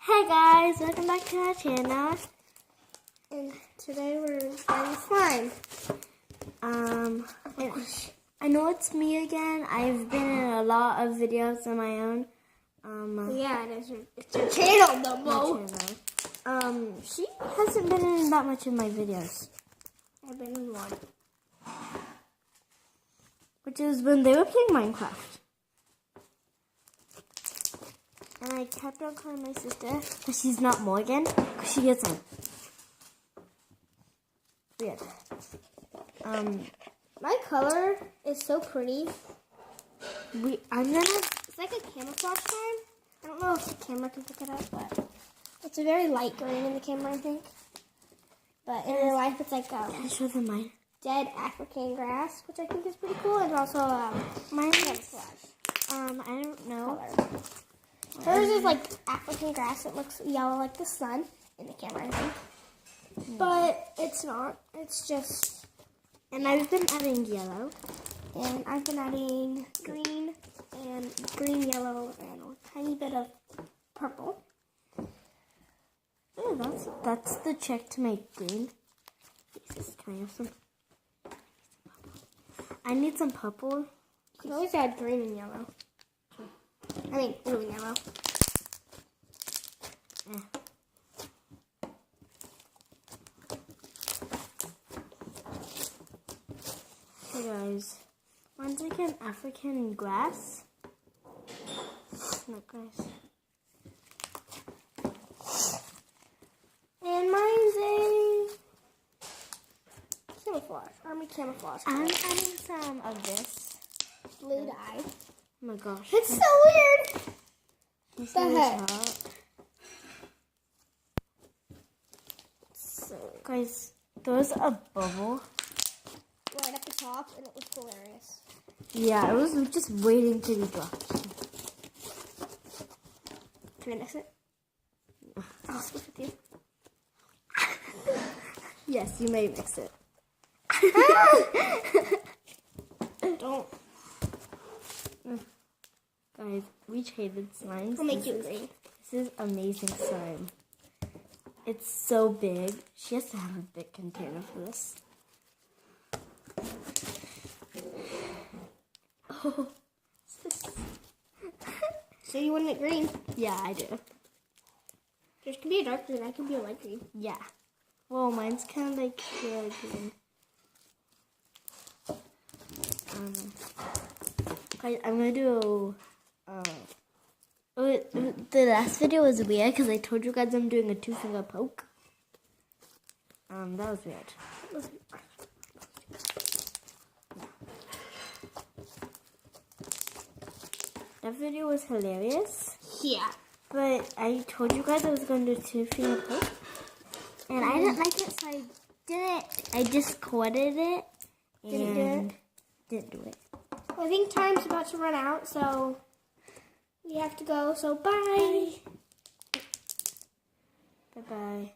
Hey guys, welcome back to our channel. And today we're playing slime. I know it's me again. I've been in a lot of videos on my own. Yeah, it's your channel, Dumbo. She hasn't been in that much of my videos. I've been in one. Which is when they were playing Minecraft. And I kept on calling my sister, but she's not Morgan, because she gets on. Weird. My color is so pretty. It's like a camouflage slime. I don't know if the camera can pick it up, but it's a very light green in the camera, I think. But in real life, it's like Can I show them mine? dead African grass, which I think is pretty cool, and also Mine camouflage. I don't know. Color. Hers is like African grass. It looks yellow like the sun in the camera, I think. But it's not. It's just... And I've been adding yellow. And I've been adding green, yellow, and a tiny bit of purple. Oh, that's the trick to make green. Jesus, can I have some? I need some purple. You can always add green and yellow. I mean, blue and yellow. Yeah. Hey guys, mine's like an African grass. Look guys. And mine's a camouflage, army camouflage. I'm adding some of this. Blue dye. Oh my gosh. It's so weird. This The is heck? hot. So, guys, there's a bubble. Right at the top, and it was hilarious. Yeah, it was just waiting to be dropped. Can I mix it? I'll switch with you. Yes, you may mix it. Don't. Guys, we traded slimes. I'll make you green. This is amazing slime. It's so big. She has to have a big container for this. Oh. So you want it green? Yeah, I do. There's can be a dark green. I can be a light green. Yeah. Well, mine's kind of like pure green. Guys, I'm gonna do. The last video was weird because I told you guys I'm doing a 2-finger poke. That was weird. That video was hilarious. Yeah. But I told you guys I was going to do 2-finger poke. And I didn't like it, so I didn't. I just recorded it. And didn't do it. I think time's about to run out, so we have to go. So bye. Bye-bye.